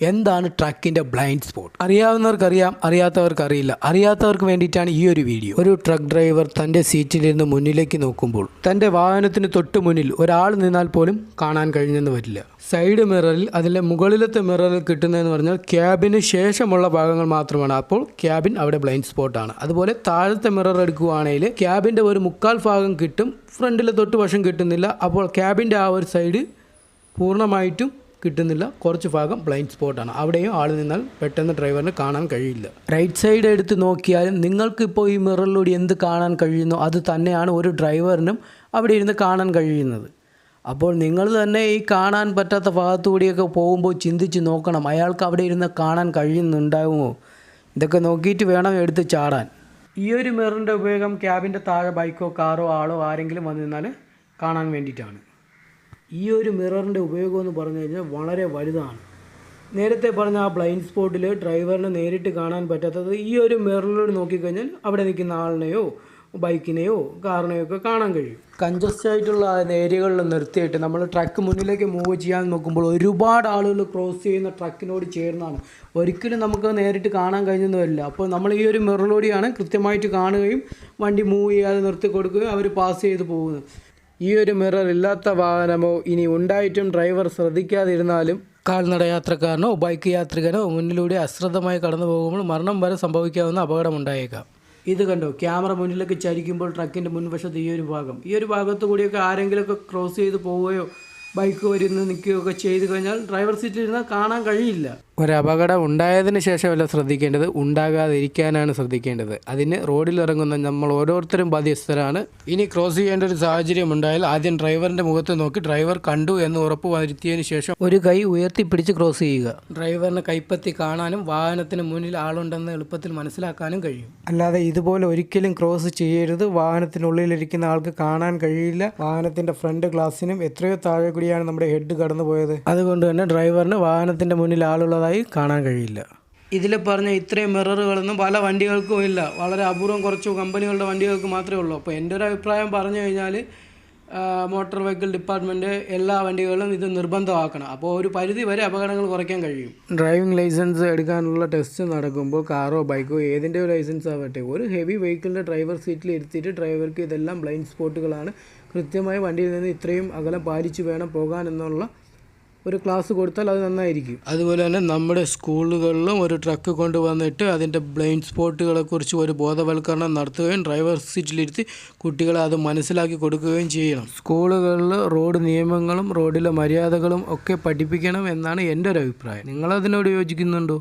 എന്താണ് ട്രക്കിൻ്റെ blind spot? അറിയാവുന്നവർക്കറിയാം, അറിയാത്തവർക്കറിയില്ല. അറിയാത്തവർക്ക് വേണ്ടിയിട്ടാണ് ഈ ഒരു വീഡിയോ. ഒരു ട്രക്ക് ഡ്രൈവർ തൻ്റെ സീറ്റിലിരുന്ന് മുന്നിലേക്ക് നോക്കുമ്പോൾ തൻ്റെ വാഹനത്തിന് തൊട്ട് മുന്നിൽ ഒരാൾ നിന്നാൽ പോലും കാണാൻ കഴിഞ്ഞെന്ന് വരില്ല. സൈഡ് മിററിൽ, അതിലെ മുകളിലത്തെ മിററിൽ കിട്ടുന്നതെന്ന് പറഞ്ഞാൽ ക്യാബിന് ശേഷമുള്ള ഭാഗങ്ങൾ മാത്രമാണ്. അപ്പോൾ ക്യാബിൻ അവിടെ ബ്ലൈൻഡ് സ്പോട്ടാണ്. അതുപോലെ താഴത്തെ മിറർ എടുക്കുകയാണെങ്കിൽ ക്യാബിൻ്റെ ഒരു മുക്കാൽ ഭാഗം കിട്ടും, ഫ്രണ്ടിലെ തൊട്ട് വശം കിട്ടുന്നില്ല. അപ്പോൾ ക്യാബിൻ്റെ ആ ഒരു സൈഡ് പൂർണ്ണമായിട്ടും കിട്ടുന്നില്ല, കുറച്ച് ഭാഗം ബ്ലൈൻഡ് സ്പോട്ടാണ്. അവിടെയും ആൾ നിന്നാൽ പെട്ടെന്ന് ഡ്രൈവറിന് കാണാൻ കഴിയില്ല. റൈറ്റ് സൈഡ് എടുത്ത് നോക്കിയാലും നിങ്ങൾക്കിപ്പോൾ ഈ മിററിലൂടെ എന്ത് കാണാൻ കഴിയുന്നോ അത് തന്നെയാണ് ഒരു ഡ്രൈവറിനും അവിടെ ഇരുന്ന് കാണാൻ കഴിയുന്നത്. അപ്പോൾ നിങ്ങൾ തന്നെ ഈ കാണാൻ പറ്റാത്ത ഭാഗത്തുകൂടിയൊക്കെ പോകുമ്പോൾ ചിന്തിച്ച് നോക്കണം, അയാൾക്ക് അവിടെ ഇരുന്ന് കാണാൻ കഴിയുന്നുണ്ടാകുമോ? ഇതൊക്കെ നോക്കിയിട്ട് വേണം എടുത്ത് ചാടാൻ. ഈ ഒരു മിററിൻ്റെ ഉപയോഗം ക്യാബിൻ്റെ താഴെ ബൈക്കോ കാറോ ആളോ ആരെങ്കിലും വന്നു നിന്നാൽ കാണാൻ വേണ്ടിയിട്ടാണ്. ഈ ഒരു മിററിൻ്റെ ഉപയോഗം എന്ന് പറഞ്ഞു കഴിഞ്ഞാൽ വളരെ വലുതാണ്. നേരത്തെ പറഞ്ഞ ആ ബ്ലൈൻഡ് സ്പോട്ടിൽ ഡ്രൈവറിന് നേരിട്ട് കാണാൻ പറ്റാത്തത് ഈ ഒരു മിററിലൂടെ നോക്കിക്കഴിഞ്ഞാൽ അവിടെ നിൽക്കുന്ന ആളിനെയോ ബൈക്കിനെയോ കാറിനെയോ ഒക്കെ കാണാൻ കഴിയും. കൺജസ്റ്റ് ആയിട്ടുള്ള ഏരിയകളിൽ നിർത്തിയിട്ട് നമ്മൾ ട്രക്ക് മുന്നിലേക്ക് മൂവ് ചെയ്യാൻ നോക്കുമ്പോൾ ഒരുപാട് ആളുകൾ ക്രോസ് ചെയ്യുന്ന ട്രക്കിനോട് ചേർന്നാണ്. ഒരിക്കലും നമുക്ക് നേരിട്ട് കാണാൻ കഴിഞ്ഞെന്ന് വരില്ല. അപ്പോൾ നമ്മൾ ഈ ഒരു മിററിലൂടെയാണ് കൃത്യമായിട്ട് കാണുകയും വണ്ടി മൂവ് ചെയ്യാതെ നിർത്തി കൊടുക്കുകയും അവർ പാസ് ചെയ്ത് പോകുന്നത്. ഈ ഒരു മിറർ ഇല്ലാത്ത വാഹനമോ ഇനി ഉണ്ടായിട്ടും ഡ്രൈവർ ശ്രദ്ധിക്കാതിരുന്നാലും കാൽനട യാത്രക്കാരനോ ബൈക്ക് യാത്രികനോ മുന്നിലൂടെ അശ്രദ്ധമായി കടന്നു പോകുമ്പോൾ മരണം വരെ സംഭവിക്കാവുന്ന അപകടമുണ്ടായേക്കാം. ഇത് കണ്ടോ, ക്യാമറ മുന്നിലേക്ക് ചരിക്കുമ്പോൾ ട്രക്കിൻ്റെ മുൻവശത്ത് ഈ ഒരു ഭാഗത്തു കൂടിയൊക്കെ ആരെങ്കിലുമൊക്കെ ക്രോസ് ചെയ്ത് പോവുകയോ ബൈക്ക് വരുന്ന നിൽക്കുകയൊക്കെ ചെയ്ത് കഴിഞ്ഞാൽ ഡ്രൈവർ സീറ്റിൽ ഇരുന്നാൽ കാണാൻ കഴിയില്ല. ഒരു അപകടം ഉണ്ടായതിന് ശേഷമല്ല ശ്രദ്ധിക്കേണ്ടത്, ഉണ്ടാകാതിരിക്കാനാണ് ശ്രദ്ധിക്കേണ്ടത്. അതിന് റോഡിൽ ഇറങ്ങുന്ന നമ്മൾ ഓരോരുത്തരും ബാധ്യസ്ഥരാണ്. ഇനി ക്രോസ് ചെയ്യേണ്ട ഒരു സാഹചര്യം ഉണ്ടായാൽ ആദ്യം ഡ്രൈവറിൻ്റെ മുഖത്ത് നോക്കി ഡ്രൈവർ കണ്ടു എന്ന് ഉറപ്പ് വരുത്തിയതിന് ശേഷം ഒരു കൈ ഉയർത്തിപ്പിടിച്ച് ക്രോസ് ചെയ്യുക. ഡ്രൈവറിന് കൈപ്പത്തി കാണാനും വാഹനത്തിന് മുന്നിൽ ആളുണ്ടെന്ന് എളുപ്പത്തിൽ മനസ്സിലാക്കാനും കഴിയും. അല്ലാതെ ഇതുപോലെ ഒരിക്കലും ക്രോസ് ചെയ്യരുത്. വാഹനത്തിനുള്ളിലിരിക്കുന്ന ആൾക്ക് കാണാൻ കഴിയില്ല. വാഹനത്തിൻ്റെ ഫ്രണ്ട് ഗ്ലാസിനും എത്രയോ താഴെ കൂടിയാണ് നമ്മുടെ ഹെഡ് കടന്നു പോയത്. അതുകൊണ്ട് തന്നെ ഡ്രൈവറിന് വാഹനത്തിൻ്റെ മുന്നിൽ ആളുള്ളതായി കാണാൻ കഴിയില്ല. ഇതിൽ പറഞ്ഞ ഇത്രയും മിററുകളൊന്നും പല വണ്ടികൾക്കും ഇല്ല. വളരെ അപൂർവം കുറച്ച് കമ്പനികളുടെ വണ്ടികൾക്ക് മാത്രമേ ഉള്ളൂ. അപ്പോൾ എൻ്റെ ഒരു അഭിപ്രായം പറഞ്ഞു കഴിഞ്ഞാൽ മോട്ടോർ വെഹിക്കിൾ ഡിപ്പാർട്ട്മെൻറ്റ് എല്ലാ വണ്ടികളും ഇത് നിർബന്ധമാക്കണം. അപ്പോൾ ഒരു പരിധി വരെ അപകടങ്ങൾ കുറയ്ക്കാൻ കഴിയും. ഡ്രൈവിംഗ് ലൈസൻസ് എടുക്കാനുള്ള ടെസ്റ്റ് നടക്കുമ്പോൾ കാറോ ബൈക്കോ ഏതിൻ്റെ ലൈസൻസ് ആവട്ടെ, ഒരു ഹെവി വെഹിക്കിളിൻ്റെ ഡ്രൈവർ സീറ്റിൽ ഇരുത്തിയിട്ട് ഡ്രൈവർക്ക് ഇതെല്ലാം ബ്ലൈൻഡ് സ്പോട്ടുകളാണ്, കൃത്യമായി വണ്ടിയിൽ നിന്ന് ഇത്രയും അകലം പാലിച്ച് വേണം പോകാൻ എന്നുള്ള ഒരു ക്ലാസ് കൊടുത്താൽ അത് നന്നായിരിക്കും. അതുപോലെ തന്നെ നമ്മുടെ സ്കൂളുകളിലും ഒരു ട്രക്ക് കൊണ്ടുവന്നിട്ട് അതിൻ്റെ ബ്ലൈൻഡ് സ്പോട്ടുകളെക്കുറിച്ച് ഒരു ബോധവൽക്കരണം നടത്തുകയും ഡ്രൈവർ സീറ്റിലിരുത്തി കുട്ടികളെ അത് മനസ്സിലാക്കി കൊടുക്കുകയും ചെയ്യണം. സ്കൂളുകളിൽ റോഡ് നിയമങ്ങളും റോഡിലെ മര്യാദകളും ഒക്കെ പഠിപ്പിക്കണം എന്നാണ് എൻ്റെ ഒരു അഭിപ്രായം. നിങ്ങളതിനോട് യോജിക്കുന്നുണ്ടോ?